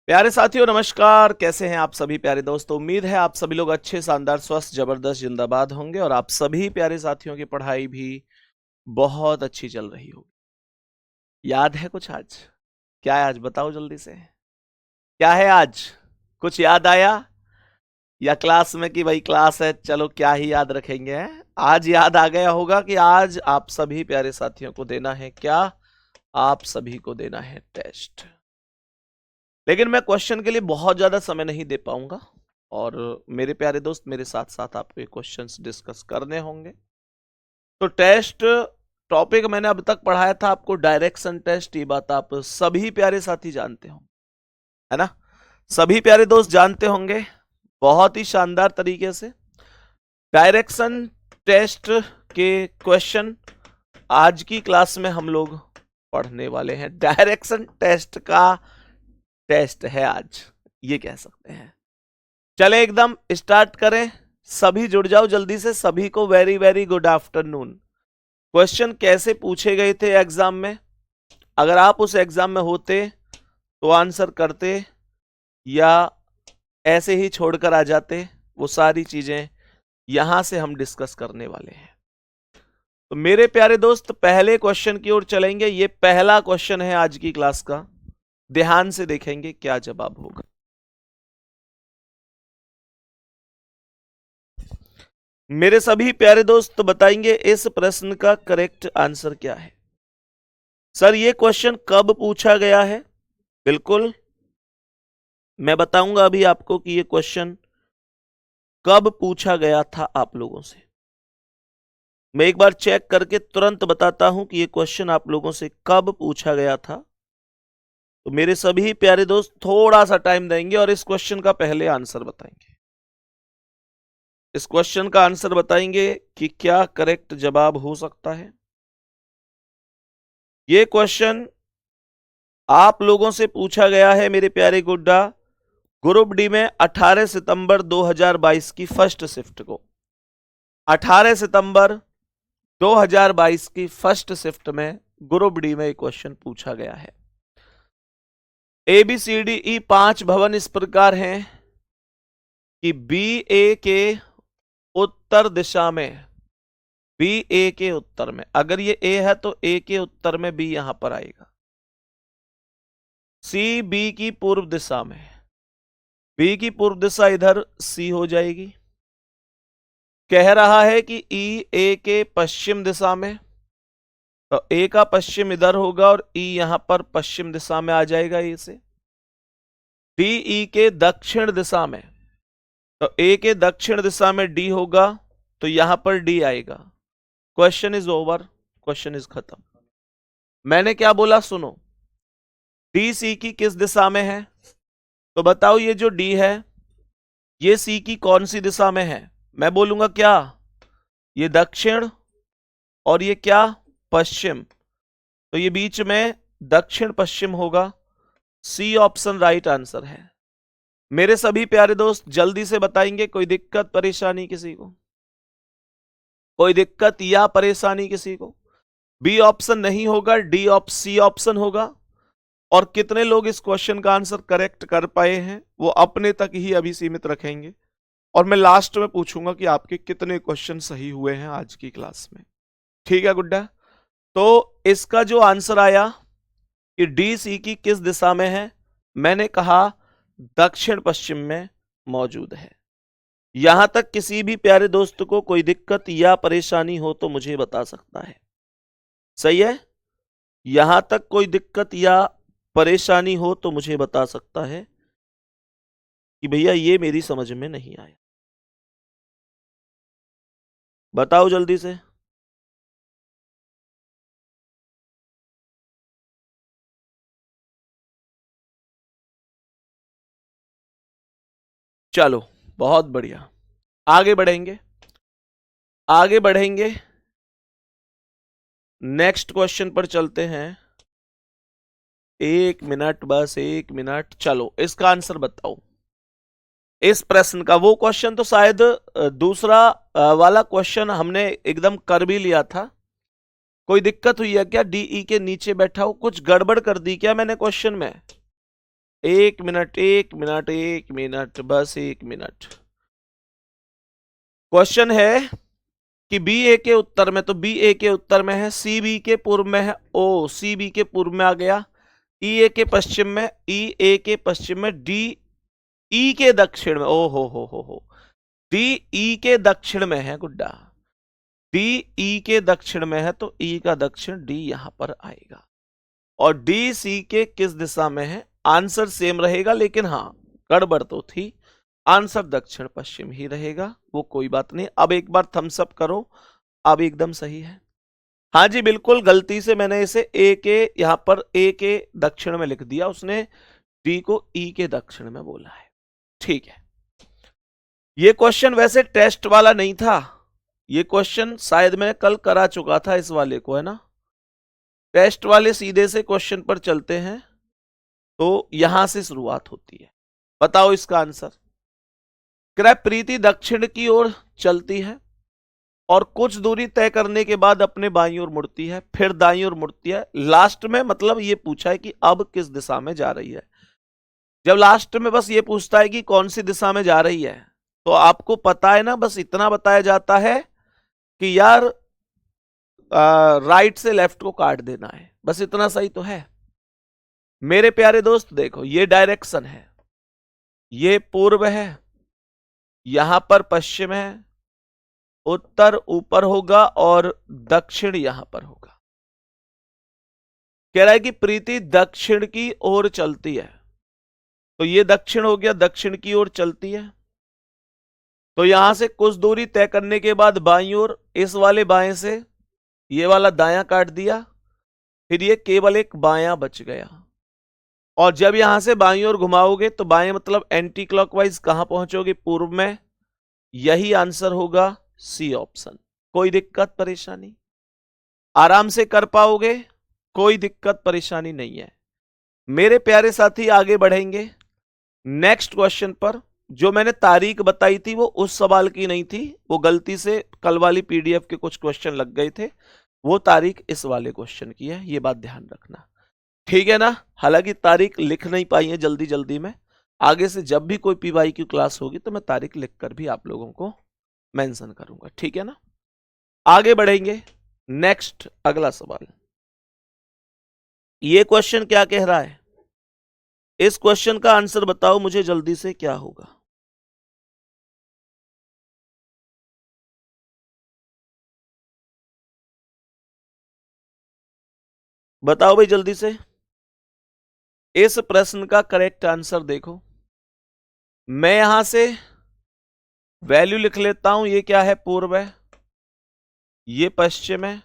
प्यारे साथियों नमस्कार। कैसे हैं आप सभी प्यारे दोस्तों। उम्मीद है आप सभी लोग अच्छे, शानदार, स्वस्थ, जबरदस्त, जिंदाबाद होंगे और आप सभी प्यारे साथियों की पढ़ाई भी बहुत अच्छी चल रही होगी। याद है कुछ आज? क्या है आज बताओ जल्दी से। क्या है आज? कुछ याद आया? या क्लास में कि भाई क्लास है चलो क्या ही याद रखेंगे हैं? आज याद आ गया होगा कि आज आप सभी प्यारे साथियों को देना है क्या? आप सभी को देना है टेस्ट। लेकिन मैं क्वेश्चन के लिए बहुत ज्यादा समय नहीं दे पाऊंगा और मेरे प्यारे दोस्त मेरे साथ साथ आपको ये क्वेश्चंस डिस्कस करने होंगे। तो टेस्ट टॉपिक मैंने अब तक पढ़ाया था आपको डायरेक्शन टेस्ट। ये बात आप सभी प्यारे साथी जानते हो, है ना? सभी प्यारे दोस्त जानते होंगे बहुत ही शानदार तरीके से। डायरेक्शन टेस्ट के क्वेश्चन आज की क्लास में हम लोग पढ़ने वाले हैं। डायरेक्शन टेस्ट का टेस्ट है आज, ये कह सकते हैं। चले एकदम स्टार्ट करें। सभी जुड़ जाओ जल्दी से। सभी को very very good afternoon. Question कैसे पूछे गए थे एग्जाम में? अगर आप उस एग्जाम में होते तो आंसर करते या ऐसे ही छोड़कर आ जाते, वो सारी चीजें यहां से हम डिस्कस करने वाले हैं। तो मेरे प्यारे दोस्त पहले क्वेश्चन की ओर चलेंगे। ये पहला क्वेश्चन है आज की क्लास का। ध्यान से देखेंगे क्या जवाब होगा। मेरे सभी प्यारे दोस्त बताएंगे इस प्रश्न का करेक्ट आंसर क्या है। सर ये क्वेश्चन कब पूछा गया है? बिल्कुल मैं बताऊंगा अभी आपको कि ये क्वेश्चन कब पूछा गया था आप लोगों से। मैं एक बार चेक करके तुरंत बताता हूं कि ये क्वेश्चन आप लोगों से कब पूछा गया था। तो मेरे सभी प्यारे दोस्त थोड़ा सा टाइम देंगे और इस क्वेश्चन का पहले आंसर बताएंगे। इस क्वेश्चन का आंसर बताएंगे कि क्या करेक्ट जवाब हो सकता है। ये क्वेश्चन आप लोगों से पूछा गया है मेरे प्यारे गुड्डा ग्रुप डी में 18 सितंबर 2022 की फर्स्ट शिफ्ट को। 18 सितंबर 2022 की फर्स्ट शिफ्ट में ग्रुप डी में एक क्वेश्चन पूछा गया है। ABCDE 5 भवन इस प्रकार हैं कि BA के उत्तर दिशा में, BA के उत्तर में, अगर ये A है तो A के उत्तर में B यहां पर आएगा। CB की पूर्व दिशा में, B की पूर्व दिशा इधर C हो जाएगी। कह रहा है कि EA के पश्चिम दिशा में, तो A का पश्चिम इधर होगा और E यहां पर पश्चिम दिशा में आ जाएगा A से। DE के दक्षिण दिशा में, तो A के दक्षिण दिशा में D होगा तो यहां पर D आएगा। Question is over, question is खत्म। मैंने क्या बोला सुनो। D C की किस दिशा में है? तो बताओ ये जो D है ये C की कौन सी दिशा में है? मैं बोलूंगा क्या? ये दक्षिण और ये क्या? पश्चिम। तो ये बीच में दक्षिण पश्चिम होगा। C ऑप्शन राइट आंसर है। मेरे सभी प्यारे दोस्त जल्दी से बताएंगे। कोई दिक्कत परेशानी किसी को? कोई दिक्कत या परेशानी किसी को? बी ऑप्शन नहीं होगा, C ऑप्शन होगा। और कितने लोग इस क्वेश्चन का आंसर करेक्ट कर पाए हैं वो अपने तक ही अभी सीमित रखेंगे और मैं लास्ट में पूछूंगा कि आपके कितने क्वेश्चन सही हुए हैं आज की क्लास में। ठीक है गुड्डा? तो इसका जो आंसर आया कि DC की किस दिशा में है, मैंने कहा दक्षिण पश्चिम में मौजूद है। यहां तक किसी भी प्यारे दोस्त को कोई दिक्कत या परेशानी हो तो मुझे बता सकता है। सही है? यहां तक कोई दिक्कत या परेशानी हो तो मुझे बता सकता है कि भैया ये मेरी समझ में नहीं आया। बताओ जल्दी से। चलो बहुत बढ़िया, आगे बढ़ेंगे, आगे बढ़ेंगे। नेक्स्ट क्वेश्चन पर चलते हैं। एक मिनट, बस एक मिनट। चलो इसका आंसर बताओ। इस प्रश्न का वो क्वेश्चन तो शायद दूसरा वाला क्वेश्चन हमने एकदम कर भी लिया था। कोई दिक्कत हुई है क्या? DE के नीचे बैठा हो, कुछ गड़बड़ कर दी क्या मैंने क्वेश्चन में? एक मिनट, एक मिनट, एक मिनट, बस एक मिनट। क्वेश्चन है कि बी ए के उत्तर में, तो बी ए के उत्तर में है, सी बी के पूर्व में है, ओ सी बी के पूर्व में आ गया, ई ए के पश्चिम में, ई ए के पश्चिम में, डी ई के दक्षिण में, ओ हो, डी ई के दक्षिण में है गुड्डा, डी ई के दक्षिण में है, तो ई का दक्षिण डी यहां पर आएगा। और डी सी के किस दिशा में है? आंसर सेम रहेगा, लेकिन हां गड़बड़ तो थी, आंसर दक्षिण पश्चिम ही रहेगा, वो कोई बात नहीं। अब एक बार थम्स अप करो, अब एकदम सही है। हाँ जी बिल्कुल, गलती से मैंने इसे ए के यहां पर ए के दक्षिण में लिख दिया, उसने डी को ई के दक्षिण में बोला है। ठीक है, ये क्वेश्चन वैसे टेस्ट वाला नहीं था, ये क्वेश्चन शायद मैं कल करा चुका था इस वाले को, है ना। टेस्ट वाले सीधे से क्वेश्चन पर चलते हैं, तो यहां से शुरुआत होती है। बताओ इसका आंसर। प्रीति दक्षिण की ओर चलती है और कुछ दूरी तय करने के बाद अपने बाईं ओर मुड़ती है, फिर दाईं ओर मुड़ती है। लास्ट में मतलब ये पूछा है कि अब किस दिशा में जा रही है। जब लास्ट में बस ये पूछता है कि कौन सी दिशा में जा रही है, तो आपको पता है ना, बस इतना बताया जाता है कि यार राइट से लेफ्ट को काट देना है, बस इतना सही तो है मेरे प्यारे दोस्त। देखो ये डायरेक्शन है, ये पूर्व है, यहां पर पश्चिम है, उत्तर ऊपर होगा और दक्षिण यहां पर होगा। कह रहा है कि प्रीति दक्षिण की ओर चलती है, तो ये दक्षिण हो गया, दक्षिण की ओर चलती है, तो यहां से कुछ दूरी तय करने के बाद बाईं ओर, इस वाले बाएं से ये वाला दायां काट दिया, फिर ये केवल एक बायां बच गया। और जब यहां से बाईं ओर घुमाओगे तो बाएं मतलब एंटी क्लॉकवाइज कहां पहुंचोगे? पूर्व में। यही आंसर होगा सी ऑप्शन। कोई दिक्कत परेशानी? आराम से कर पाओगे, कोई दिक्कत परेशानी नहीं है मेरे प्यारे साथी। आगे बढ़ेंगे नेक्स्ट क्वेश्चन पर। जो मैंने तारीख बताई थी वो उस सवाल की नहीं थी, वो गलती से कल वाली पीडीएफ के कुछ क्वेश्चन लग गए थे, वो तारीख इस वाले क्वेश्चन की है, ये बात ध्यान रखना, ठीक है ना। हालांकि तारीख लिख नहीं पाई है जल्दी जल्दी में, आगे से जब भी कोई पीवाई की क्लास होगी तो मैं तारीख लिखकर भी आप लोगों को मेंशन करूंगा, ठीक है ना। आगे बढ़ेंगे नेक्स्ट, अगला सवाल। ये क्वेश्चन क्या कह रहा है? इस क्वेश्चन का आंसर बताओ मुझे जल्दी से, क्या होगा? बताओ भाई जल्दी से। इस प्रश्न का करेक्ट आंसर देखो, मैं यहां से वैल्यू लिख लेता हूं। ये क्या है? पूर्व है, ये पश्चिम है,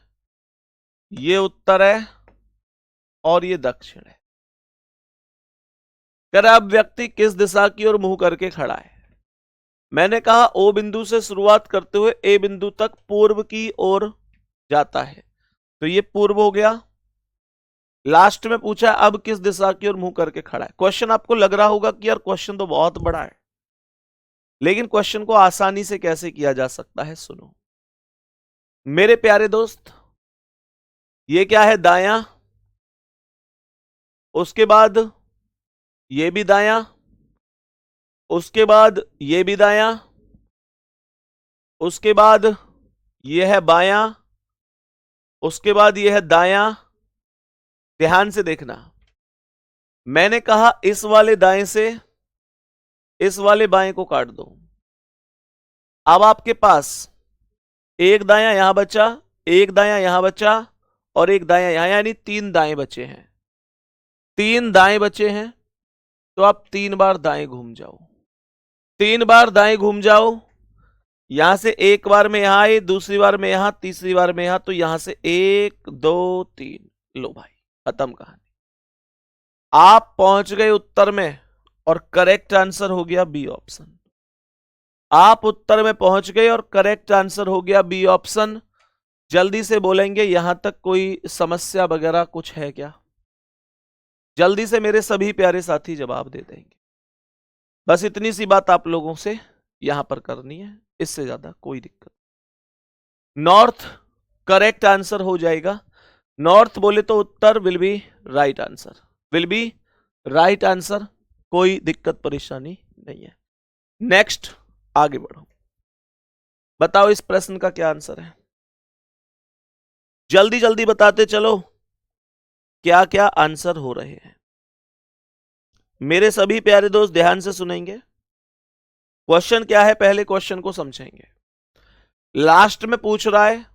ये उत्तर है और ये दक्षिण है। कर अब व्यक्ति किस दिशा की ओर मुंह करके खड़ा है? मैंने कहा ओ बिंदु से शुरुआत करते हुए ए बिंदु तक पूर्व की ओर जाता है, तो ये पूर्व हो गया। लास्ट में पूछा अब किस दिशा की ओर मुंह करके खड़ा है। क्वेश्चन आपको लग रहा होगा कि यार क्वेश्चन तो बहुत बड़ा है, लेकिन क्वेश्चन को आसानी से कैसे किया जा सकता है, सुनो मेरे प्यारे दोस्त। ये क्या है? दायां, उसके बाद ये भी दायां, उसके बाद ये भी दायां, उसके बाद ये है बायां, उसके बाद ये है दायां। ध्यान से देखना, मैंने कहा इस वाले दाएं से इस वाले बाएं को काट दो। अब आपके पास एक दायां यहां बचा, एक दायां यहां बचा और एक दायां यहां, यानी तीन दाएं बचे हैं। तीन दाएं बचे हैं, तो आप तीन बार दाएं घूम जाओ, तीन बार दाएं घूम जाओ। यहां से एक बार में यहां आए, दूसरी बार में यहां, तीसरी बार में यहां, तो यहां से एक दो तीन, लो भाई खत्म कहानी। आप पहुंच गए उत्तर में और करेक्ट आंसर हो गया बी ऑप्शन। आप उत्तर में पहुंच गए और करेक्ट आंसर हो गया बी ऑप्शन। जल्दी से बोलेंगे यहां तक कोई समस्या वगैरह कुछ है क्या? जल्दी से मेरे सभी प्यारे साथी जवाब दे देंगे। बस इतनी सी बात आप लोगों से यहां पर करनी है, इससे ज्यादा कोई दिक्कत। नॉर्थ करेक्ट आंसर हो जाएगा। नॉर्थ बोले तो उत्तर will be right answer, will be right answer. कोई दिक्कत परेशानी नहीं है। नेक्स्ट आगे बढ़ो, बताओ इस प्रश्न का क्या आंसर है। जल्दी जल्दी बताते चलो क्या क्या आंसर हो रहे हैं। मेरे सभी प्यारे दोस्त ध्यान से सुनेंगे। क्वेश्चन क्या है, पहले क्वेश्चन को समझेंगे। लास्ट में पूछ रहा है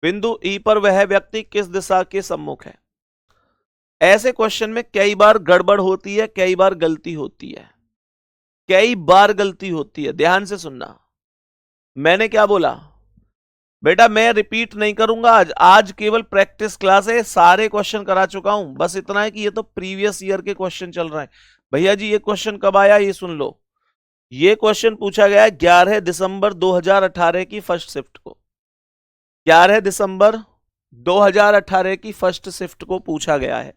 बिंदु ई पर वह व्यक्ति किस दिशा के सम्मुख है। ऐसे क्वेश्चन में कई बार गड़बड़ होती है, कई बार गलती होती है, कई बार गलती होती है। ध्यान से सुनना, मैंने क्या बोला बेटा, मैं रिपीट नहीं करूंगा आज केवल प्रैक्टिस क्लास है। सारे क्वेश्चन करा चुका हूं, बस इतना है कि ये तो प्रीवियस ईयर के क्वेश्चन चल रहे हैं। भैया जी ये क्वेश्चन कब आया ये सुन लो। ये क्वेश्चन पूछा गया है 11 दिसंबर 2018 की फर्स्ट शिफ्ट को। 11 दिसंबर 2018 की फर्स्ट शिफ्ट को पूछा गया है।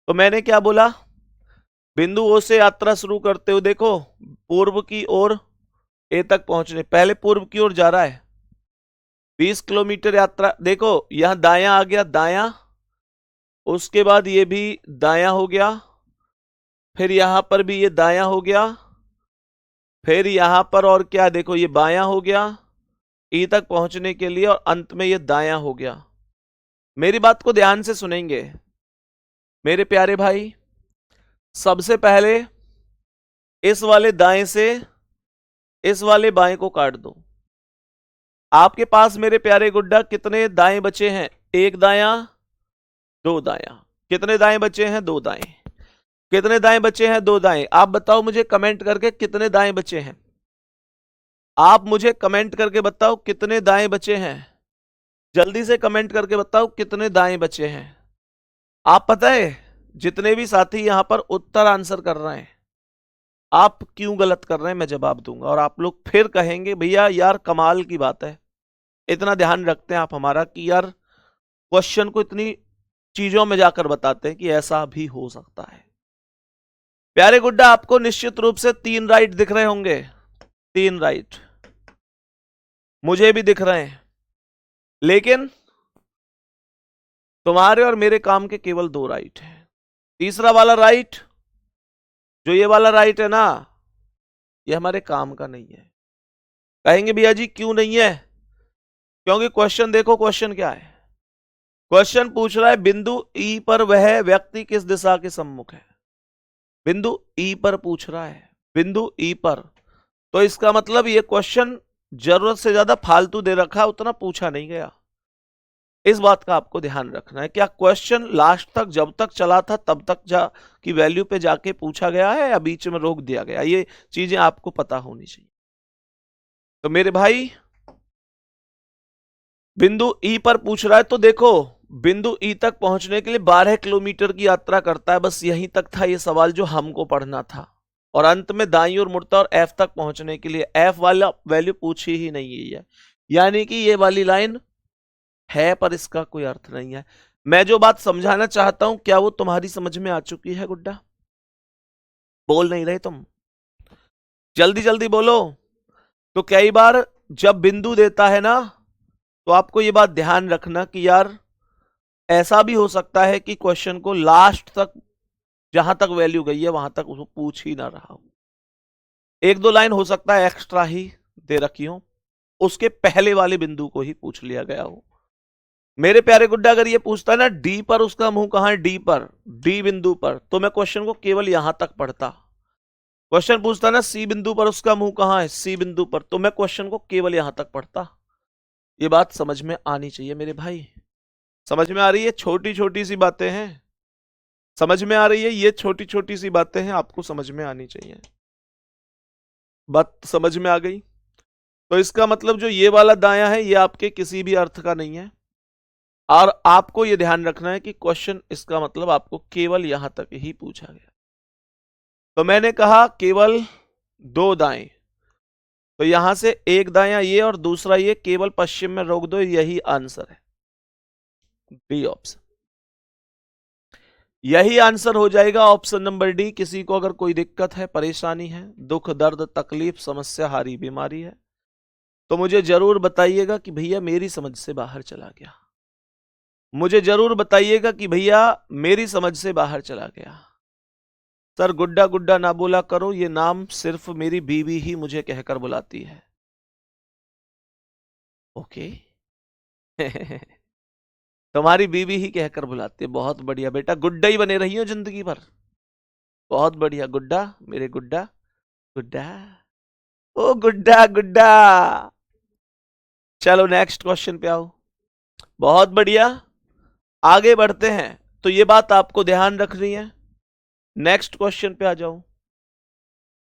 तो मैंने क्या बोला, बिंदु ओ से यात्रा शुरू करते हुए देखो पूर्व की ओर ए तक पहुंचने, पहले पूर्व की ओर जा रहा है 20 किलोमीटर यात्रा। देखो यहां दायां आ गया, दायां, उसके बाद ये भी दायां हो गया, फिर यहां पर भी ये दायां हो गया, फिर यहां पर और क्या, देखो ये बायां हो गया ई तक पहुंचने के लिए, और अंत में ये दायां हो गया। मेरी बात को ध्यान से सुनेंगे मेरे प्यारे भाई। सबसे पहले इस वाले दाएं से इस वाले बाएं को काट दो। आपके पास मेरे प्यारे गुड्डा कितने दाएं बचे हैं, एक दायां दो दायां। कितने दाएं बचे हैं, दो दाएं। कितने दाएं बचे हैं, दो दाएं। आप बताओ मुझे कमेंट करके कितने दाएं बचे हैं। आप मुझे कमेंट करके बताओ कितने दाएं बचे हैं। जल्दी से कमेंट करके बताओ कितने दाएं बचे हैं। आप पता है जितने भी साथी यहां पर उत्तर आंसर कर रहे हैं, आप क्यों गलत कर रहे हैं मैं जवाब दूंगा, और आप लोग फिर कहेंगे भैया यार कमाल की बात है, इतना ध्यान रखते हैं आप हमारा कि यार क्वेश्चन को इतनी चीजों में जाकर बताते हैं कि ऐसा भी हो सकता है। प्यारे गुड्डा आपको निश्चित रूप से 3 राइट दिख रहे होंगे, 3 राइट मुझे भी दिख रहे हैं, लेकिन तुम्हारे और मेरे काम के केवल 2 राइट हैं। तीसरा वाला राइट, जो ये वाला राइट है ना, ये हमारे काम का नहीं है। कहेंगे भैया जी क्यों नहीं है, क्योंकि क्वेश्चन देखो, क्वेश्चन क्या है। क्वेश्चन पूछ रहा है बिंदु ई पर वह व्यक्ति किस दिशा के सम्मुख है। बिंदु ई पर पूछ रहा है, बिंदु ई पर, तो इसका मतलब ये क्वेश्चन जरूरत से ज्यादा फालतू दे रखा, उतना पूछा नहीं गया। इस बात का आपको ध्यान रखना है। क्या क्वेश्चन लास्ट तक जब तक चला था तब तक की वैल्यू पे जाके पूछा गया है या बीच में रोक दिया गया, ये चीजें आपको पता होनी चाहिए। तो मेरे भाई बिंदु ई पर पूछ रहा है, तो देखो बिंदु ई तक पहुंचने के लिए 12 किलोमीटर की यात्रा करता है, बस यहीं तक था ये सवाल जो हमको पढ़ना था, और अंत में दाईं ओर मुड़ता और एफ तक पहुंचने के लिए एफ वाला वैल्यू पूछी ही नहीं है, यानी कि ये वाली लाइन है पर इसका कोई अर्थ नहीं है। मैं जो बात समझाना चाहता हूं क्या वो तुम्हारी समझ में आ चुकी है गुड्डा? बोल नहीं रहे तुम, जल्दी जल्दी बोलो। तो कई बार जब बिंदु देता है ना, तो आपको ये बात ध्यान रखना कि यार ऐसा भी हो सकता है कि क्वेश्चन को लास्ट तक जहां तक वैल्यू गई है वहां तक उसको पूछ ही ना रहा हो, 1-2 लाइन हो सकता है एक्स्ट्रा ही दे रखी हो, उसके पहले वाले बिंदु को ही पूछ लिया गया हो। मेरे प्यारे गुड्डा अगर ये पूछता है ना डी पर उसका मुंह कहां है, डी पर, डी बिंदु पर, तो मैं क्वेश्चन को केवल यहां तक पढ़ता। क्वेश्चन पूछता ना सी बिंदु पर उसका मुंह कहां है, सी बिंदु पर, तो मैं क्वेश्चन को केवल यहां तक पढ़ता। ये बात समझ में आनी चाहिए मेरे भाई, समझ में आ रही है? छोटी छोटी सी बातें हैं, समझ में आ रही है? ये छोटी छोटी सी बातें हैं, आपको समझ में आनी चाहिए। बात समझ में आ गई? तो इसका मतलब जो ये वाला दायां है ये आपके किसी भी अर्थ का नहीं है, और आपको यह ध्यान रखना है कि क्वेश्चन इसका मतलब आपको केवल यहां तक ही पूछा गया। तो मैंने कहा केवल 2 दाएं, तो यहां से एक दायां ये और दूसरा ये केवल पश्चिम में रोक दो, यही आंसर है, डी ऑप्शन, यही आंसर हो जाएगा ऑप्शन नंबर डी। किसी को अगर कोई दिक्कत है, परेशानी है, दुख दर्द तकलीफ समस्या हारी बीमारी है, तो मुझे जरूर बताइएगा कि भैया मेरी समझ से बाहर चला गया, मुझे जरूर बताइएगा कि भैया मेरी समझ से बाहर चला गया। सर गुड्डा गुड्डा ना बोला करो, ये नाम सिर्फ मेरी बीवी ही मुझे कहकर बुलाती है। ओके। तुम्हारी बीवी ही कहकर बुलाती है, बहुत बढ़िया बेटा, गुड्डा ही बने रही हो जिंदगी भर। बहुत बढ़िया गुड्डा, मेरे गुड्डा। गुड्डा, ओ गुड्डा गुड्डा। चलो नेक्स्ट क्वेश्चन पे आओ। बहुत बढ़िया, आगे बढ़ते हैं। तो ये बात आपको ध्यान रखनी है। नेक्स्ट क्वेश्चन पे आ जाओ।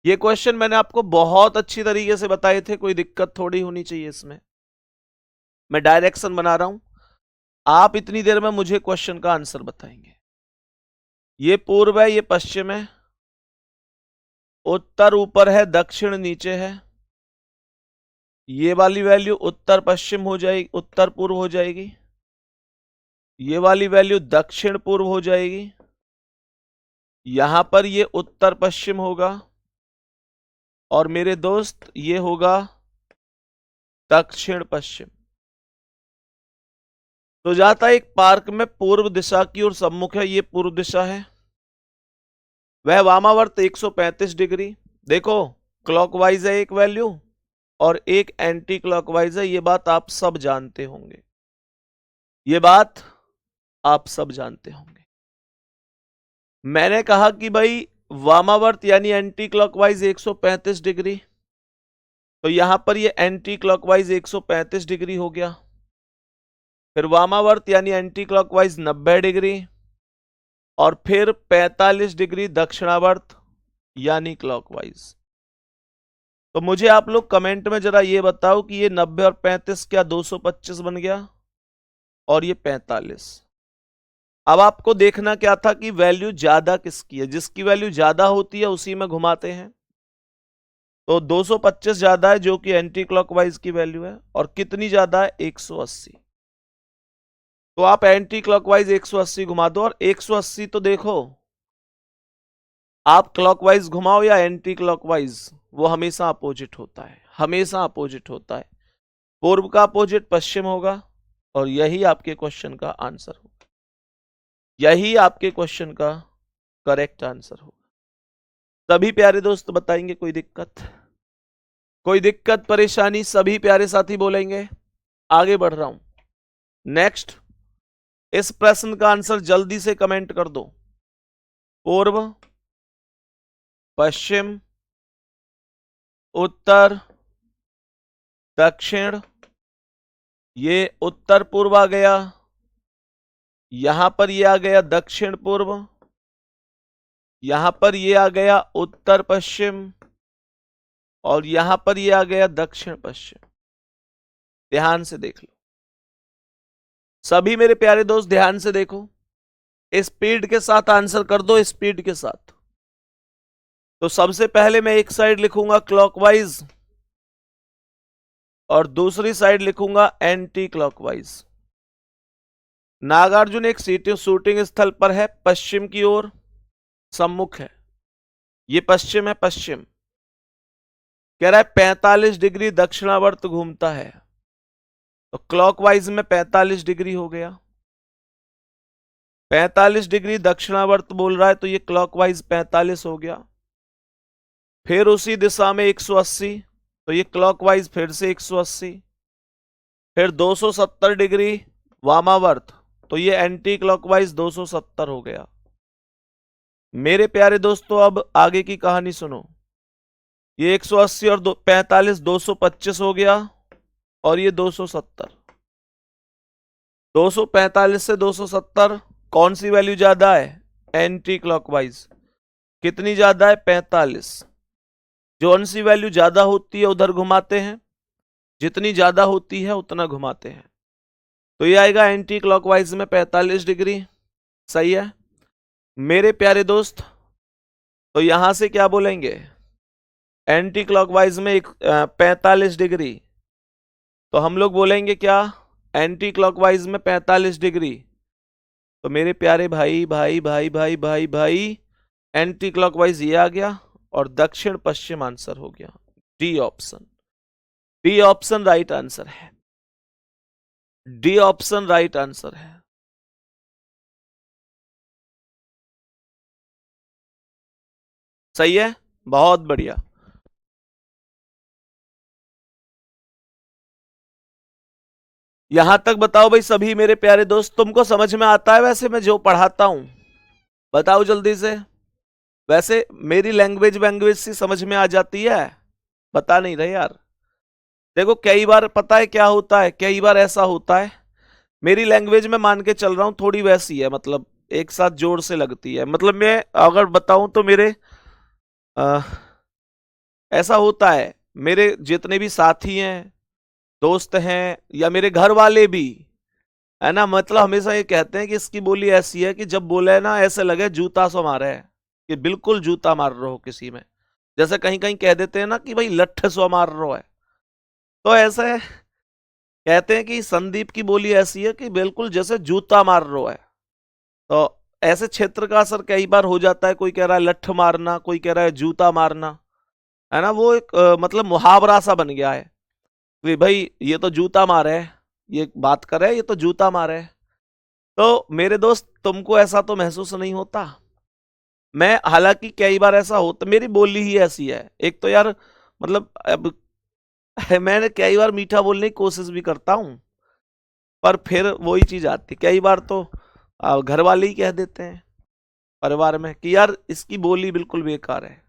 ये क्वेश्चन मैंने आपको बहुत अच्छी तरीके से बताए थे, कोई दिक्कत थोड़ी होनी चाहिए इसमें। मैं डायरेक्शन बना रहा हूं, आप इतनी देर में मुझे क्वेश्चन का आंसर बताएंगे। ये पूर्व है, ये पश्चिम है, उत्तर ऊपर है, दक्षिण नीचे है। ये वाली वैल्यू उत्तर पश्चिम हो जाएगी, उत्तर पूर्व हो जाएगी। ये वाली वैल्यू दक्षिण पूर्व हो जाएगी। यहां पर ये उत्तर पश्चिम होगा, और मेरे दोस्त ये होगा दक्षिण पश्चिम। तो जाता है एक पार्क में पूर्व दिशा की ओर सम्मुख है, ये पूर्व दिशा है। वह वामावर्त 135 डिग्री, देखो क्लॉकवाइज है एक वैल्यू और एक एंटी क्लॉकवाइज है, ये बात आप सब जानते होंगे, ये बात आप सब जानते होंगे। मैंने कहा कि भाई वामावर्त यानी एंटी क्लॉकवाइज 135 डिग्री, तो यहां पर ये एंटी क्लॉकवाइज 135 डिग्री हो गया। फिर वामावर्त यानी एंटी क्लॉकवाइज 90 डिग्री, और फिर 45 डिग्री दक्षिणावर्त यानी क्लॉकवाइज। तो मुझे आप लोग कमेंट में जरा ये बताओ कि ये 90 और 35 क्या 225 बन गया, और ये 45। अब आपको देखना क्या था कि वैल्यू ज्यादा किसकी है, जिसकी वैल्यू ज्यादा होती है उसी में घुमाते हैं। तो 225 ज्यादा है जो कि एंटी क्लॉकवाइज की वैल्यू है, और कितनी ज्यादा है 180। तो आप एंटी क्लॉकवाइज 180 घुमा दो, और 180 तो देखो आप क्लॉकवाइज घुमाओ या एंटी क्लॉकवाइज, वो हमेशा अपोजिट होता है, हमेशा अपोजिट होता है। पूर्व का अपोजिट पश्चिम होगा, और यही आपके क्वेश्चन का आंसर होगा, यही आपके क्वेश्चन का करेक्ट आंसर होगा। सभी प्यारे दोस्त बताएंगे कोई दिक्कत, कोई दिक्कत परेशानी, सभी प्यारे साथी बोलेंगे। आगे बढ़ रहा हूं, नेक्स्ट। इस प्रश्न का आंसर जल्दी से कमेंट कर दो। पूर्व, पश्चिम, उत्तर, दक्षिण, ये उत्तर पूर्व आ गया, यहां पर ये आ गया दक्षिण पूर्व, यहां पर ये आ गया उत्तर पश्चिम, और यहां पर ये आ गया दक्षिण पश्चिम। ध्यान से देख लो सभी मेरे प्यारे दोस्त, ध्यान से देखो, स्पीड के साथ आंसर कर दो, स्पीड के साथ। तो सबसे पहले मैं एक साइड लिखूंगा क्लॉकवाइज, और दूसरी साइड लिखूंगा एंटी क्लॉकवाइज। नागार्जुन एक शूटिंग स्थल पर है, पश्चिम की ओर सम्मुख है, ये पश्चिम है, पश्चिम। कह रहा है 45 डिग्री दक्षिणावर्त घूमता है, तो क्लॉकवाइज में 45 डिग्री हो गया। 45 डिग्री दक्षिणावर्त बोल रहा है, तो ये क्लॉकवाइज 45 हो गया। फिर उसी दिशा में 180, तो ये क्लॉकवाइज फिर से 180। फिर 270 डिग्री वामावर्त, तो ये एंटी क्लॉकवाइज 270 हो गया। मेरे प्यारे दोस्तों अब आगे की कहानी सुनो। ये 180 और 45 225 हो गया, और ये 270। 245 से 270 कौन सी वैल्यू ज्यादा है, एंटी क्लॉकवाइज। कितनी ज्यादा है, 45। जो सी वैल्यू ज्यादा होती है उधर घुमाते हैं, जितनी ज्यादा होती है उतना घुमाते हैं। तो ये आएगा एंटी क्लॉकवाइज में 45 डिग्री, सही है मेरे प्यारे दोस्त। तो यहां से क्या बोलेंगे, एंटी क्लॉकवाइज में 45 डिग्री, तो हम लोग बोलेंगे क्या, एंटी क्लॉकवाइज में 45 डिग्री। तो मेरे प्यारे भाई भाई भाई भाई भाई भाई, एंटी क्लॉकवाइज ये आ गया, और दक्षिण पश्चिम आंसर हो गया, D option. D option right answer है, डी ऑप्शन राइट आंसर है। सही है, बहुत बढ़िया। यहां तक बताओ भाई सभी मेरे प्यारे दोस्त, तुमको समझ में आता है वैसे मैं जो पढ़ाता हूं? बताओ जल्दी से। वैसे मेरी लैंग्वेज वैंग्वेज सी समझ में आ जाती है? बता नहीं रहे यार। देखो कई बार पता है क्या होता है, कई बार ऐसा होता है मेरी लैंग्वेज में मान के चल रहा हूं थोड़ी वैसी है, मतलब एक साथ जोर से लगती है। मतलब मैं अगर बताऊं तो मेरे आ, ऐसा होता है, मेरे जितने भी साथी हैं, दोस्त हैं, या मेरे घर वाले भी, है ना, मतलब हमेशा ये कहते हैं कि इसकी बोली ऐसी है कि जब बोले है ना ऐसे लगे जूता सो मारे है, कि बिल्कुल जूता मार रहे हो किसी में। जैसे कहीं कहीं कह देते हैं ना कि भाई लठ सो मार रहे हो है, तो ऐसे कहते हैं कि संदीप की बोली ऐसी है कि बिल्कुल जैसे जूता मार रहे हो है। तो ऐसे क्षेत्र का असर कई बार हो जाता है, कोई कह रहा है लठ मारना, कोई कह रहा है जूता मारना, है ना, वो एक मतलब मुहावरा सा बन गया है कि भाई ये तो जूता मारे है, ये बात करे ये तो जूता मारे है। तो मेरे दोस्त तुमको ऐसा तो महसूस नहीं होता? मैं हालांकि कई बार ऐसा होता, मेरी बोली ही ऐसी है एक तो यार, मतलब अब मैंने कई बार मीठा बोलने की कोशिश भी करता हूं, पर फिर वही चीज आती, कई बार तो घर वाले ही कह देते हैं परिवार में कि यार इसकी बोली बिल्कुल बेकार है,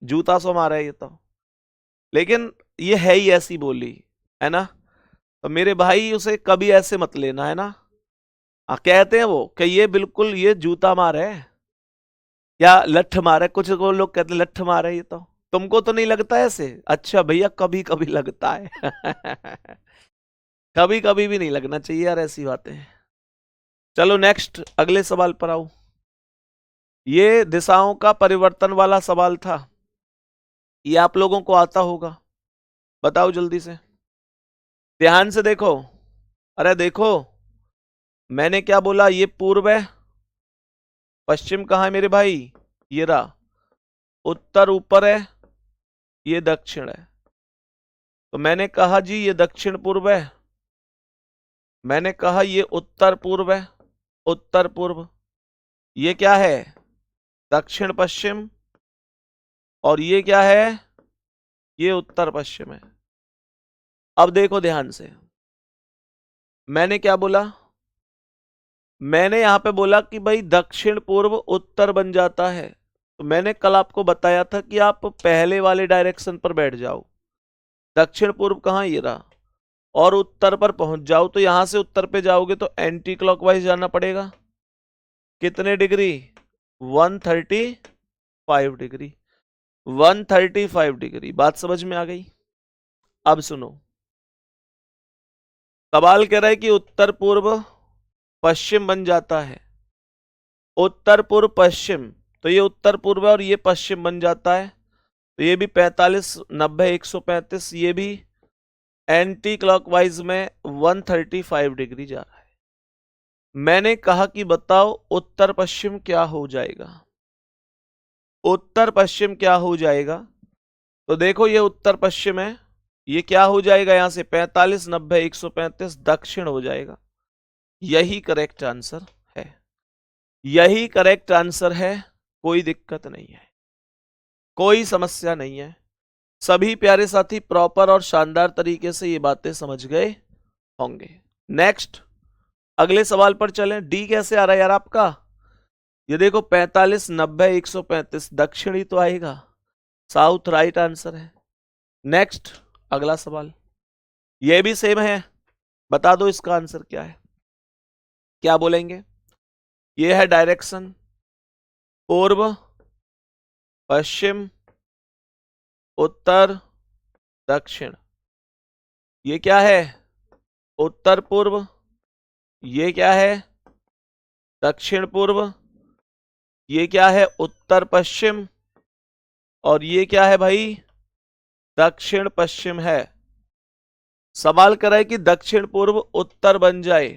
जूता सो मारा है ये तो। लेकिन ये है ही ऐसी बोली, है ना। तो मेरे भाई उसे कभी ऐसे मत लेना, है ना। कहते हैं वो कि ये बिल्कुल ये जूता मार है या लठ मार है, कुछ को लोग कहते हैं लठ मार है ये तो। तुमको तो नहीं लगता ऐसे? अच्छा भैया कभी कभी लगता है। कभी कभी भी नहीं लगना चाहिए यार ऐसी बातें। चलो नेक्स्ट अगले सवाल पर आओ। ये दिशाओं का परिवर्तन वाला सवाल था, ये आप लोगों को आता होगा, बताओ जल्दी से, ध्यान से देखो। अरे देखो मैंने क्या बोला, ये पूर्व है, पश्चिम कहाँ है मेरे भाई, ये रहा, उत्तर ऊपर है, ये दक्षिण है। तो मैंने कहा जी ये दक्षिण पूर्व है, मैंने कहा ये उत्तर पूर्व है, उत्तर पूर्व। ये क्या है, दक्षिण पश्चिम। और ये क्या है, ये उत्तर पश्चिम है। अब देखो ध्यान से, मैंने क्या बोला, मैंने यहां पे बोला कि भाई दक्षिण पूर्व उत्तर बन जाता है। तो मैंने कल आपको बताया था कि आप पहले वाले डायरेक्शन पर बैठ जाओ, दक्षिण पूर्व कहाँ, ये रहा, और उत्तर पर पहुंच जाओ। तो यहां से उत्तर पे जाओगे तो एंटी क्लॉकवाइज जाना पड़ेगा, कितने डिग्री, 135 डिग्री, 135 डिग्री। बात समझ में आ गई? अब सुनो, सवाल कह रहा है कि उत्तर पूर्व पश्चिम बन जाता है, उत्तर पूर्व पश्चिम, तो ये उत्तर पूर्व है और ये पश्चिम बन जाता है। तो ये भी 45 90 135, ये भी एंटी क्लॉकवाइज में 135 डिग्री जा रहा है। मैंने कहा कि बताओ उत्तर पश्चिम क्या हो जाएगा, उत्तर पश्चिम क्या हो जाएगा। तो देखो ये उत्तर पश्चिम है, ये क्या हो जाएगा, यहां से 45 90 135 दक्षिण हो जाएगा। यही करेक्ट आंसर है, यही करेक्ट आंसर है, कोई दिक्कत नहीं है, कोई समस्या नहीं है। सभी प्यारे साथी प्रॉपर और शानदार तरीके से ये बातें समझ गए होंगे। नेक्स्ट अगले सवाल पर चलें। डी कैसे आ रहा है यार आपका, ये देखो 45 90 135 दक्षिण ही तो आएगा, साउथ राइट आंसर है। नेक्स्ट अगला सवाल, ये भी सेम है, बता दो इसका आंसर क्या है, क्या बोलेंगे। ये है डायरेक्शन, पूर्व पश्चिम उत्तर दक्षिण। ये क्या है, उत्तर पूर्व। ये क्या है, दक्षिण पूर्व। ये क्या है, उत्तर पश्चिम। और ये क्या है भाई, दक्षिण पश्चिम है। सवाल करा है कि दक्षिण पूर्व उत्तर बन जाए,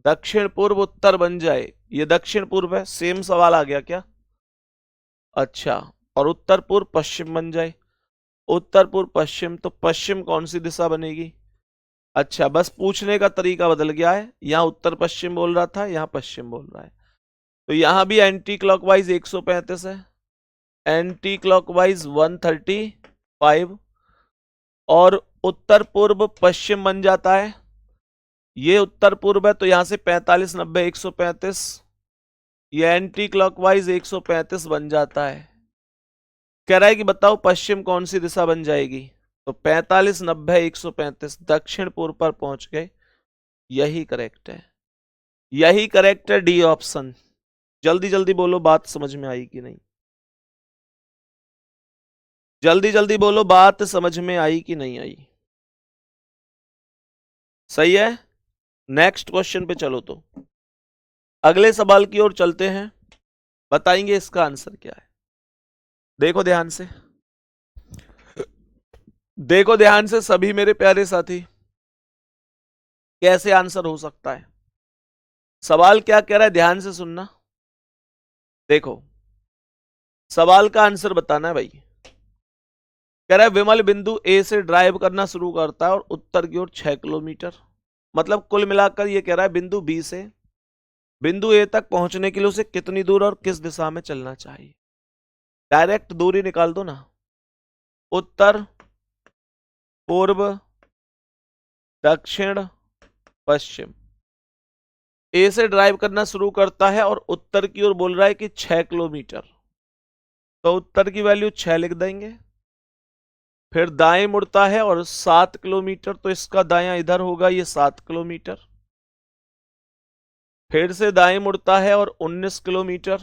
दक्षिण पूर्व उत्तर बन जाए, ये दक्षिण पूर्व है, सेम सवाल आ गया क्या? अच्छा, और उत्तर पूर्व पश्चिम बन जाए, उत्तर पूर्व पश्चिम, तो पश्चिम कौन सी दिशा बनेगी? अच्छा बस पूछने का तरीका बदल गया है, यहां उत्तर पश्चिम बोल रहा था, यहां पश्चिम बोल रहा है। तो यहां भी एंटी क्लॉकवाइज 135 है, एंटी क्लॉकवाइज 135 और उत्तर पूर्व पश्चिम बन जाता है। ये उत्तर पूर्व है तो यहां से 45 90 135, ये एंटी क्लॉकवाइज 135 बन जाता है। कह रहा है कि बताओ पश्चिम कौन सी दिशा बन जाएगी, तो 45 90 135 दक्षिण पूर्व पर पहुंच गए। यही करेक्ट है, यही करेक्ट है, डी ऑप्शन। जल्दी जल्दी बोलो, बात समझ में आई कि नहीं? जल्दी जल्दी बोलो, बात समझ में आई कि नहीं आई? सही है। नेक्स्ट क्वेश्चन पे चलो, तो अगले सवाल की ओर चलते हैं, बताएंगे इसका आंसर क्या है। देखो ध्यान से, देखो ध्यान से सभी मेरे प्यारे साथी, कैसे आंसर हो सकता है। सवाल क्या कह रहा है, ध्यान से सुनना। देखो, सवाल का आंसर बताना है भाई। कह रहा है विमल बिंदु ए से ड्राइव करना शुरू करता है और उत्तर की ओर 6 किलोमीटर, मतलब कुल मिलाकर ये कह रहा है बिंदु बी से बिंदु ए तक पहुंचने के लिए उसे कितनी दूर और किस दिशा में चलना चाहिए। डायरेक्ट दूरी निकाल दो ना, उत्तर पूर्व दक्षिण पश्चिम। ए से ड्राइव करना शुरू करता है और उत्तर की ओर बोल रहा है कि 6 किलोमीटर, तो उत्तर की वैल्यू 6 लिख देंगे। फिर दाएं मुड़ता है और 7 किलोमीटर, तो इसका दायां इधर होगा, ये 7 किलोमीटर। फिर से दाएं मुड़ता है और 19 किलोमीटर,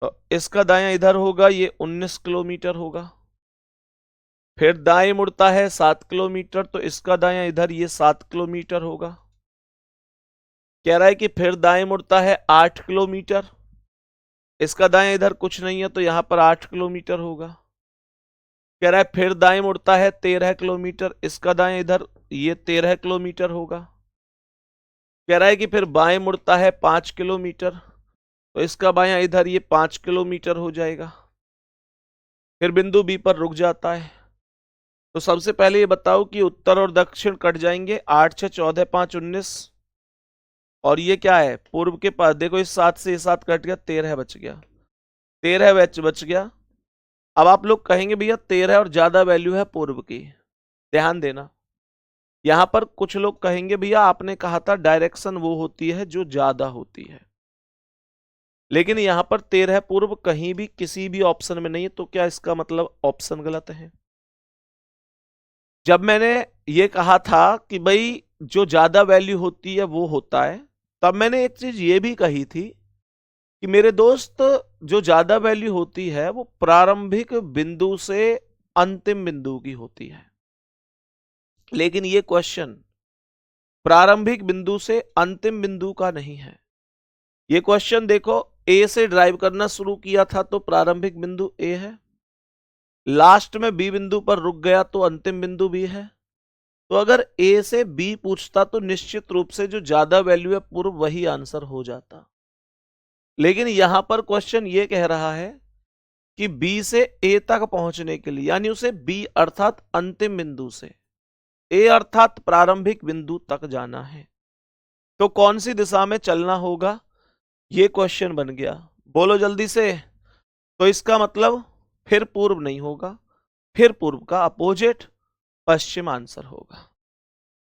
तो इसका दायां इधर होगा, ये 19 किलोमीटर होगा। फिर दाएं मुड़ता है 7 किलोमीटर, तो इसका दायां इधर, ये 7 किलोमीटर होगा। कह रहा है कि फिर दाएं मुड़ता है 8 किलोमीटर, इसका दायां इधर कुछ नहीं है, तो यहां पर 8 किलोमीटर होगा। कह रहा है फिर दाएं मुड़ता है 13 किलोमीटर, इसका दाएं इधर, ये 13 किलोमीटर होगा। कह रहा है कि फिर बाएं मुड़ता है 5 किलोमीटर, तो इसका बायां इधर, ये 5 किलोमीटर हो जाएगा। फिर बिंदु बी पर रुक जाता है। तो सबसे पहले ये बताओ कि उत्तर और दक्षिण कट जाएंगे, 8 6 14 5 19, और ये क्या है पूर्व के पास, देखो इस 7 से ये 7 कट गया, 13 बच गया, 13 बच गया। अब आप लोग कहेंगे भैया 13 और ज्यादा वैल्यू है पूर्व की, ध्यान देना। यहां पर कुछ लोग कहेंगे भैया आपने कहा था डायरेक्शन वो होती है जो ज्यादा होती है, लेकिन यहां पर 13 पूर्व कहीं भी किसी भी ऑप्शन में नहीं है, तो क्या इसका मतलब ऑप्शन गलत है? जब मैंने ये कहा था कि भाई जो ज्यादा वैल्यू होती है वो होता है, तब मैंने एक चीज ये भी कही थी कि मेरे दोस्त जो ज्यादा वैल्यू होती है वो प्रारंभिक बिंदु से अंतिम बिंदु की होती है। लेकिन ये क्वेश्चन प्रारंभिक बिंदु से अंतिम बिंदु का नहीं है। ये क्वेश्चन देखो, ए से ड्राइव करना शुरू किया था तो प्रारंभिक बिंदु ए है, लास्ट में बी बिंदु पर रुक गया तो अंतिम बिंदु बी है। तो अगर ए से बी पूछता तो निश्चित रूप से जो ज्यादा वैल्यू है पूर्व वही आंसर हो जाता। लेकिन यहां पर क्वेश्चन ये कह रहा है कि बी से ए तक पहुंचने के लिए, यानी उसे बी अर्थात अंतिम बिंदु से ए अर्थात प्रारंभिक बिंदु तक जाना है, तो कौन सी दिशा में चलना होगा, ये क्वेश्चन बन गया। बोलो जल्दी से। तो इसका मतलब फिर पूर्व नहीं होगा, फिर पूर्व का अपोजिट पश्चिम आंसर होगा,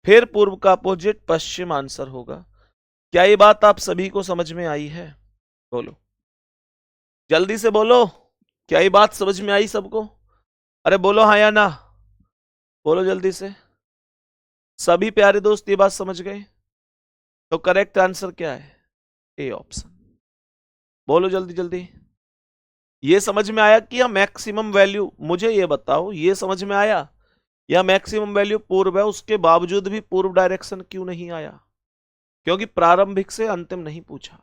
फिर पूर्व का अपोजिट पश्चिम आंसर होगा। क्या ये बात आप सभी को समझ में आई है? बोलो जल्दी से बोलो, क्या ये बात समझ में आई सबको? अरे बोलो हाँ या ना, बोलो जल्दी से। सभी प्यारे दोस्त ये बात समझ गए? तो करेक्ट आंसर क्या है? A option. बोलो जल्दी जल्दी। ये समझ में आया कि या मैक्सिमम वैल्यू, मुझे ये बताओ ये समझ में आया या मैक्सिमम वैल्यू पूर्व है उसके बावजूद भी पूर्व डायरेक्शन क्यों नहीं आया? क्योंकि प्रारंभिक से अंतिम नहीं पूछा,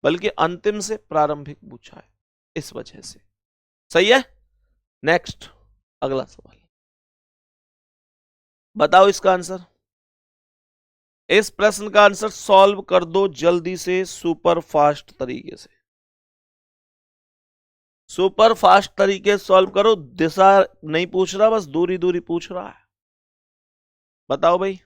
बल्कि अंतिम से प्रारंभिक पूछा है, इस वजह से। सही है। नेक्स्ट, अगला सवाल बताओ इसका आंसर। इस प्रश्न का आंसर सॉल्व कर दो जल्दी से, सुपर फास्ट तरीके से, सुपर फास्ट तरीके से सॉल्व करो। दिशा नहीं पूछ रहा, बस दूरी दूरी पूछ रहा है। बताओ भाई।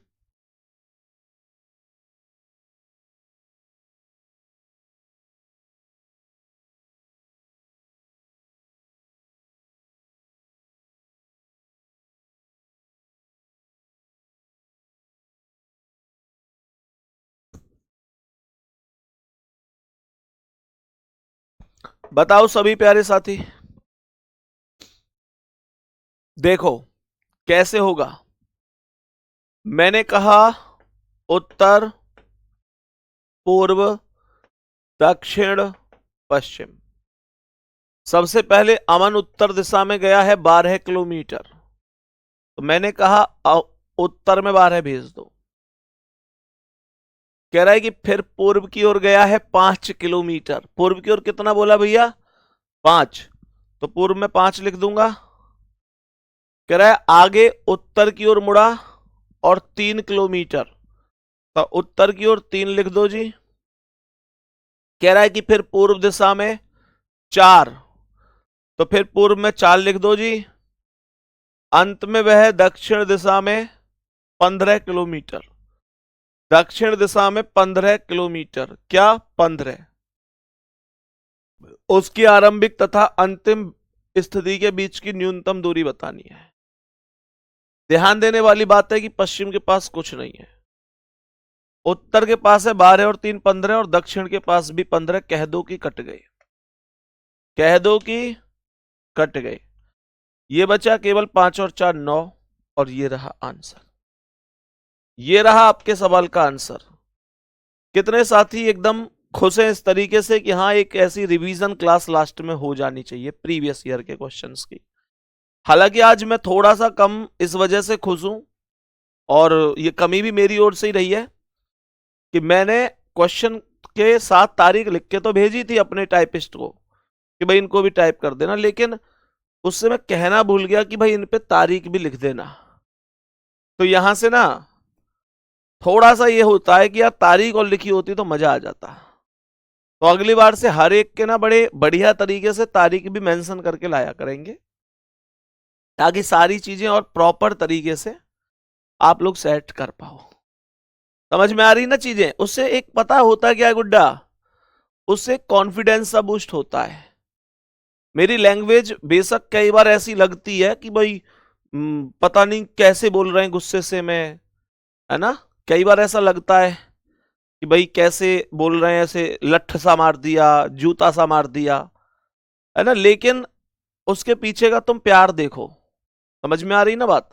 बताओ सभी प्यारे साथी, देखो कैसे होगा। मैंने कहा उत्तर, पूर्व, दक्षिण, पश्चिम। सबसे पहले अमन उत्तर दिशा में गया है 12 किलोमीटर, तो मैंने कहा उत्तर में 12 भेज दो। कह रहा है कि फिर पूर्व की ओर गया है 5 किलोमीटर। पूर्व की ओर कितना बोला भैया? 5, तो पूर्व में 5 लिख दूंगा। कह रहा है आगे उत्तर की ओर मुड़ा और 3 किलोमीटर, तो उत्तर की ओर 3 लिख दो जी। कह रहा है कि फिर पूर्व दिशा में 4, तो फिर पूर्व में 4 लिख दो जी। अंत में वह दक्षिण दिशा में 15 किलोमीटर। दक्षिण दिशा में 15 किलोमीटर, क्या 15? उसकी आरंभिक तथा अंतिम स्थिति के बीच की न्यूनतम दूरी बतानी है। ध्यान देने वाली बात है कि पश्चिम के पास कुछ नहीं है, उत्तर के पास है 12 और 3 15, और दक्षिण के पास भी 15। कह दो कि कट गए, कह दो कि कट गए। ये बचा केवल 5 और 4 9, और ये रहा आंसर। ये रहा आपके सवाल का आंसर। कितने साथी एकदम खुश हैं इस तरीके से कि हाँ, एक ऐसी रिवीजन क्लास लास्ट में हो जानी चाहिए प्रीवियस ईयर के क्वेश्चंस की। हालांकि आज मैं थोड़ा सा कम इस वजह से खुश हूं, और ये कमी भी मेरी ओर से ही रही है कि मैंने क्वेश्चन के साथ तारीख लिख के तो भेजी थी अपने टाइपिस्ट को कि भाई इनको भी टाइप कर देना, लेकिन उससे मैं कहना भूल गया कि भाई इन पे तारीख भी लिख देना। तो यहां से ना थोड़ा सा ये होता है कि यार तारीख और लिखी होती तो मजा आ जाता। तो अगली बार से हर एक के ना बड़े बढ़िया तरीके से तारीख भी मेंशन करके लाया करेंगे, ताकि सारी चीजें और प्रॉपर तरीके से आप लोग सेट कर पाओ। समझ में आ रही ना चीजें? उससे एक पता होता है क्या है गुड्डा, उससे कॉन्फिडेंस सा बूस्ट होता है। मेरी लैंग्वेज बेशक कई बार ऐसी लगती है कि भाई पता नहीं कैसे बोल रहे हैं गुस्से से मैं, है ना? कई बार ऐसा लगता है कि भाई कैसे बोल रहे हैं, ऐसे लठ सा मार दिया, जूता सा मार दिया, है ना? लेकिन उसके पीछे का तुम प्यार देखो। समझ में आ रही ना बात?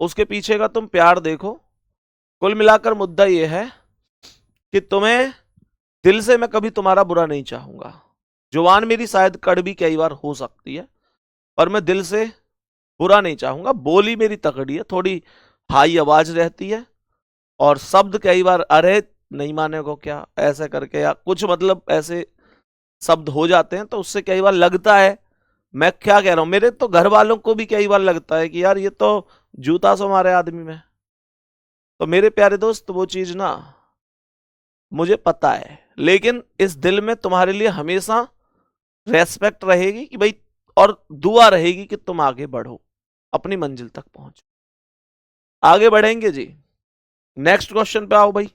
उसके पीछे का तुम प्यार देखो। कुल मिलाकर मुद्दा यह है कि तुम्हें दिल से मैं कभी तुम्हारा बुरा नहीं चाहूंगा। जुबान मेरी शायद कड़वी कई बार हो सकती है, पर मैं दिल से बुरा नहीं चाहूंगा। बोली मेरी तगड़ी है, थोड़ी हाई आवाज रहती है, और शब्द कई बार अरे नहीं माने को क्या ऐसे करके, या कुछ मतलब ऐसे शब्द हो जाते हैं, तो उससे कई बार लगता है, मैं क्या कह रहा हूं, मेरे तो घर वालों को भी कई बार लगता है कि यार ये तो जूता सो मारे आदमी में। तो मेरे प्यारे दोस्त वो चीज ना मुझे पता है, लेकिन इस दिल में तुम्हारे लिए हमेशा रेस्पेक्ट रहेगी कि भाई, और दुआ रहेगी कि तुम आगे बढ़ो, अपनी मंजिल तक पहुंचो। आगे बढ़ेंगे जी। नेक्स्ट क्वेश्चन पे आओ भाई।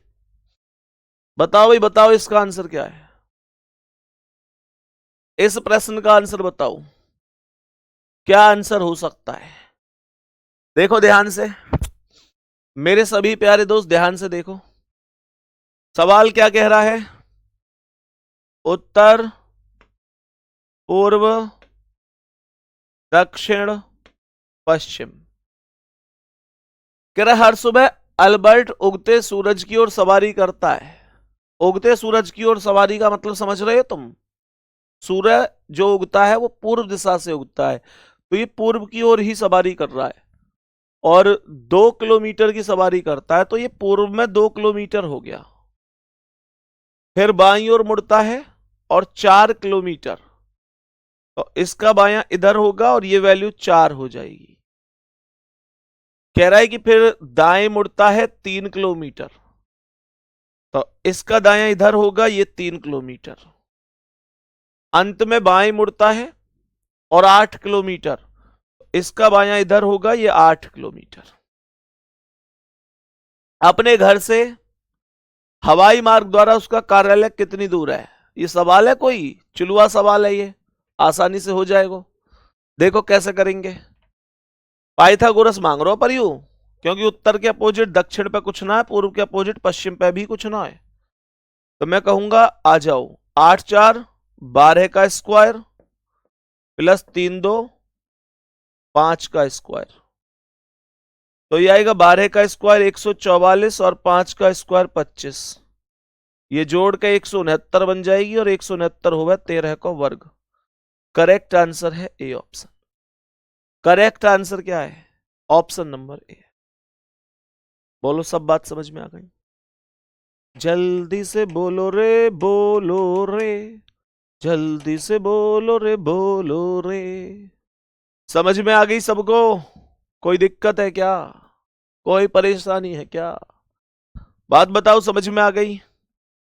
बताओ भाई, बताओ इसका आंसर क्या है? इस प्रश्न का आंसर बताओ, क्या आंसर हो सकता है? देखो ध्यान से, मेरे सभी प्यारे दोस्त ध्यान से देखो। सवाल क्या कह रहा है? उत्तर, पूर्व, दक्षिण, पश्चिम। कह रहा है हर सुबह अल्बर्ट उगते सूरज की ओर सवारी करता है। उगते सूरज की ओर सवारी का मतलब समझ रहे हो तुम? सूर्य जो उगता है वो पूर्व दिशा से उगता है, तो ये पूर्व की ओर ही सवारी कर रहा है, और 2 किलोमीटर की सवारी करता है, तो ये पूर्व में 2 किलोमीटर हो गया। फिर बाईं ओर मुड़ता है और 4 किलोमीटर, तो इसका बायां इधर होगा और ये वैल्यू 4 हो जाएगी। कह रहा है कि फिर दाएं मुड़ता है 3 किलोमीटर, तो इसका दायां इधर होगा, ये 3 किलोमीटर। अंत में बाएं मुड़ता है और 8 किलोमीटर, इसका बायां इधर होगा, ये 8 किलोमीटर। अपने घर से हवाई मार्ग द्वारा उसका कार्यालय कितनी दूर है? ये सवाल है, कोई चुलवा सवाल है, ये आसानी से हो जाएगा। देखो कैसे करेंगे। पाइथागोरस मांग रहा हो पर यू, क्योंकि उत्तर के अपोजिट दक्षिण पे कुछ ना है, पूर्व के अपोजिट पश्चिम पे भी कुछ ना है, तो मैं कहूंगा आ जाओ। 8 4 12 का स्क्वायर प्लस 3 2 5 का स्क्वायर, तो ये आएगा 12 का स्क्वायर 144 और 5 का स्क्वायर 25, ये जोड़ के 169 बन जाएगी और 169 होगा 13 का वर्ग। करेक्ट आंसर है ए ऑप्शन। करेक्ट आंसर क्या है? Option number A. बोलो, सब बात समझ में आ गई? जल्दी से बोलो रे, बोलो रे, जल्दी से बोलो रे, बोलो रे। समझ में आ गई सबको? कोई दिक्कत है क्या? कोई परेशानी है क्या? बात बताओ, समझ में आ गई?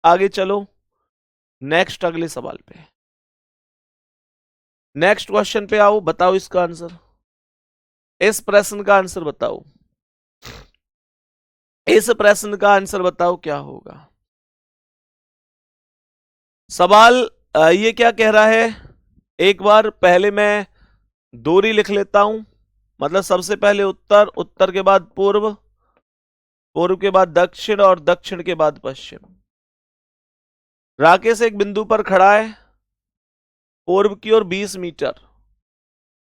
आगे चलो नेक्स्ट, अगले सवाल पे। नेक्स्ट क्वेश्चन पे आओ, बताओ इसका आंसर। इस प्रश्न का आंसर बताओ, इस प्रश्न का आंसर बताओ क्या होगा। सवाल ये क्या कह रहा है, एक बार पहले मैं दूरी लिख लेता हूं, मतलब सबसे पहले उत्तर, उत्तर के बाद पूर्व, पूर्व के बाद दक्षिण और दक्षिण के बाद पश्चिम। राकेश एक बिंदु पर खड़ा है, पूर्व की ओर 20 मीटर,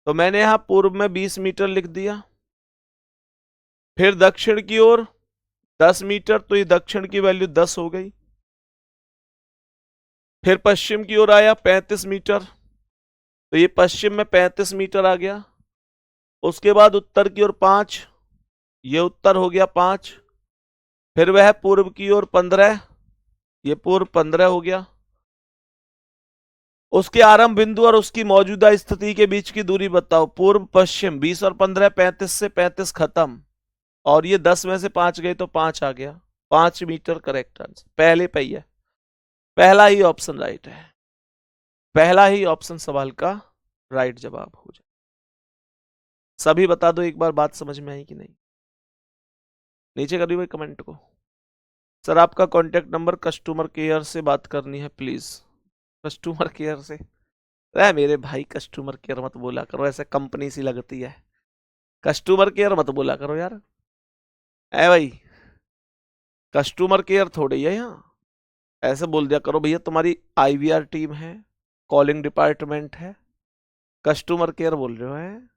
तो मैंने यहां पूर्व में 20 मीटर लिख दिया। फिर दक्षिण की ओर 10 मीटर, तो ये दक्षिण की वैल्यू 10 हो गई। फिर पश्चिम की ओर आया 35 मीटर, तो ये पश्चिम में 35 मीटर आ गया। उसके बाद उत्तर की ओर 5, ये उत्तर हो गया 5। फिर वह पूर्व की ओर 15, ये पूर्व 15 हो गया। उसके आरंभ बिंदु और उसकी मौजूदा स्थिति के बीच की दूरी बताओ। पूर्व पश्चिम 20 और 15, 35 से 35 खत्म, और ये 10 में से 5 गए तो 5 आ गया, 5 मीटर करेक्ट आंसर। पहले पे ही है, पहला ही ऑप्शन राइट है, पहला ही ऑप्शन सवाल का राइट जवाब हो जाए। सभी बता दो एक बार, बात समझ में आई कि नहीं? नीचे करिए भाई कमेंट को। सर आपका कॉन्टेक्ट नंबर कस्टमर केयर से बात करनी है प्लीज। कस्टमर केयर से? अरे मेरे भाई कस्टमर केयर मत बोला करो, ऐसे कंपनी सी लगती है। कस्टमर केयर मत बोला करो यार, ऐ भाई कस्टमर केयर थोड़ी है यहाँ। ऐसे बोल दिया करो भैया तुम्हारी आईवीआर टीम है, कॉलिंग डिपार्टमेंट है, कस्टमर केयर बोल रहे हो है?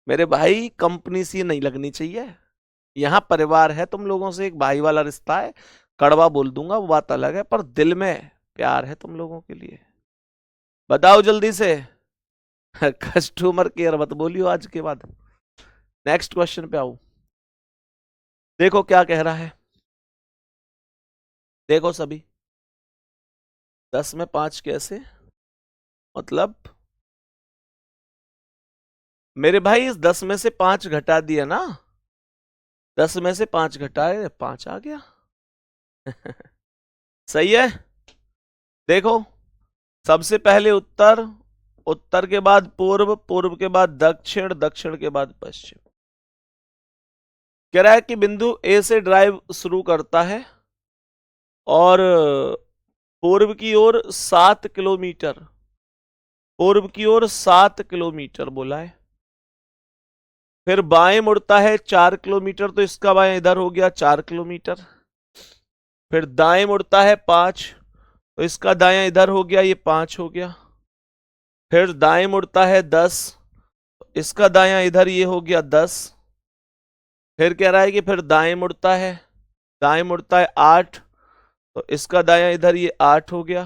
मेरे भाई कंपनी सी नहीं लगनी चाहिए, यहाँ परिवार है तुम लोगों से, एक भाई वाला रिश्ता है। कड़वा बोल दूंगा वो बात अलग है, पर दिल में प्यार है तुम लोगों के लिए। बताओ जल्दी से। कस्टमर केयर मत बोलियो आज के बाद। नेक्स्ट क्वेश्चन पे आओ, देखो क्या कह रहा है। देखो सभी, 10 में 5 कैसे, मतलब मेरे भाई इस 10 में से 5 घटा दिया ना, 10 में से 5 घटाए 5 आ गया। सही है। देखो सबसे पहले उत्तर, उत्तर के बाद पूर्व, पूर्व के बाद दक्षिण, दक्षिण के बाद पश्चिम। कह रहा है कि बिंदु ए से ड्राइव शुरू करता है और पूर्व की ओर 7 किलोमीटर, पूर्व की ओर 7 किलोमीटर बोला है। फिर बाएं मुड़ता है 4 किलोमीटर, तो इसका बाएं इधर हो गया 4 किलोमीटर। फिर दाएं मुड़ता है 5, तो इसका दायां इधर हो गया, ये 5 हो गया। फिर दाएं मुड़ता है 10, तो इसका दायां इधर, ये हो गया 10। फिर कह रहा है कि फिर दाएं मुड़ता है, दाएं मुड़ता है 8, तो इसका दायां इधर, ये 8 हो गया।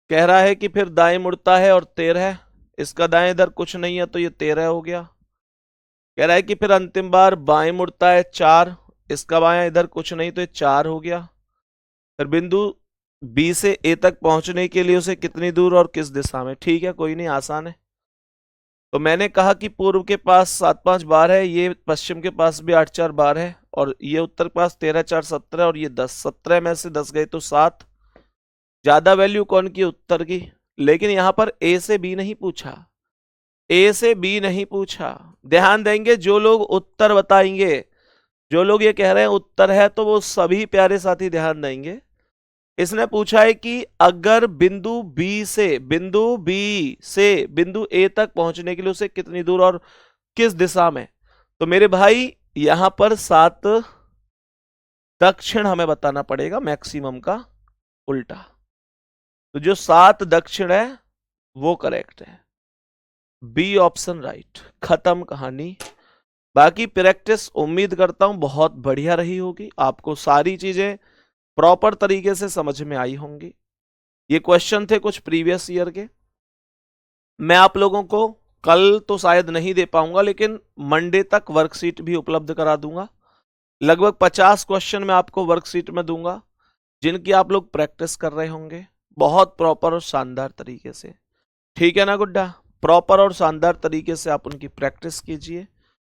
कह रहा है कि फिर दाएं मुड़ता है और 13, इसका दाएं इधर कुछ नहीं है, तो ये 13 हो गया। कह रहा है कि फिर अंतिम बार बाएं मुड़ता है 4, इसका बायां इधर कुछ नहीं, तो ये 4 हो गया। फिर बिंदु बी से ए तक पहुंचने के लिए उसे कितनी दूर और किस दिशा में? ठीक है, कोई नहीं, आसान है। तो मैंने कहा कि पूर्व के पास 7 5 बार है, ये पश्चिम के पास भी 8 4 बार है, और ये उत्तर के पास 13 4 17, और ये 10, 17 में से 10 गए तो 7। ज्यादा वैल्यू कौन की? उत्तर की। लेकिन यहां पर ए से बी नहीं पूछा, ए से बी नहीं पूछा। ध्यान देंगे, जो लोग उत्तर बताएंगे, जो लोग ये कह रहे हैं उत्तर है, तो वो सभी प्यारे साथी ध्यान देंगे। इसने पूछा है कि अगर बिंदु बी से, बिंदु बी से बिंदु ए तक पहुंचने के लिए उसे कितनी दूर और किस दिशा में? तो मेरे भाई यहां पर 7 दक्षिण हमें बताना पड़ेगा, मैक्सिमम का उल्टा। तो जो 7 दक्षिण है वो करेक्ट है, बी ऑप्शन राइट। खत्म कहानी। बाकी प्रैक्टिस उम्मीद करता हूं बहुत बढ़िया रही होगी, आपको सारी चीजें प्रॉपर तरीके से समझ में आई होंगी। ये क्वेश्चन थे कुछ प्रीवियस ईयर के। मैं आप लोगों को कल तो शायद नहीं दे पाऊंगा, लेकिन मंडे तक वर्कशीट भी उपलब्ध करा दूंगा। लगभग 50 क्वेश्चन मैं आपको वर्कशीट में दूंगा, जिनकी आप लोग प्रैक्टिस कर रहे होंगे बहुत प्रॉपर और शानदार तरीके से। ठीक है ना गुड्डा? प्रॉपर और शानदार तरीके से आप उनकी प्रैक्टिस कीजिए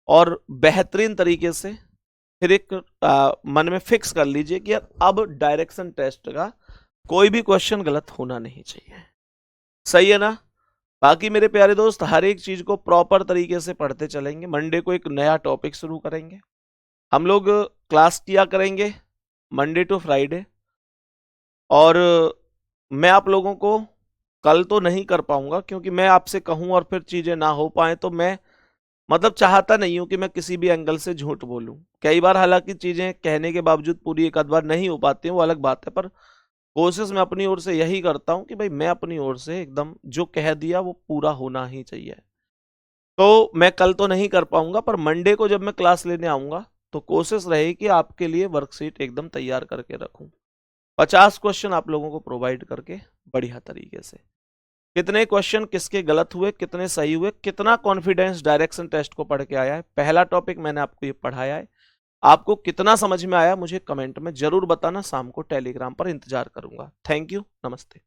और बेहतरीन तरीके से फिर एक मन में फिक्स कर लीजिए कि यार अब डायरेक्शन टेस्ट का कोई भी क्वेश्चन गलत होना नहीं चाहिए। सही है ना? बाकी मेरे प्यारे दोस्त, हर एक चीज को प्रॉपर तरीके से पढ़ते चलेंगे। मंडे को एक नया टॉपिक शुरू करेंगे। हम लोग क्लास किया करेंगे मंडे टू फ्राइडे, और मैं आप लोगों को कल तो नहीं कर पाऊंगा, क्योंकि मैं आपसे कहूं और फिर चीजें ना हो पाए तो मैं मतलब चाहता नहीं हूं कि मैं किसी भी एंगल से झूठ बोलूं। कई बार हालांकि चीजें कहने के बावजूद पूरी एक आध बार नहीं हो पाती हैं, वो अलग बात है, पर कोशिश मैं अपनी ओर से यही करता हूं कि भाई मैं अपनी ओर से एकदम जो कह दिया वो पूरा होना ही चाहिए। तो मैं कल तो नहीं कर पाऊंगा, पर मंडे को जब मैं क्लास लेने आऊंगा तो कोशिश रहेगी कि आपके लिए वर्कशीट एकदम तैयार करके रखूं, 50 क्वेश्चन आप लोगों को प्रोवाइड करके बढ़िया तरीके से। कितने क्वेश्चन किसके गलत हुए, कितने सही हुए, कितना कॉन्फिडेंस डायरेक्शन टेस्ट को पढ़ के आया है, पहला टॉपिक मैंने आपको ये पढ़ाया है, आपको कितना समझ में आया मुझे कमेंट में जरूर बताना। शाम को टेलीग्राम पर इंतजार करूंगा। थैंक यू, नमस्ते।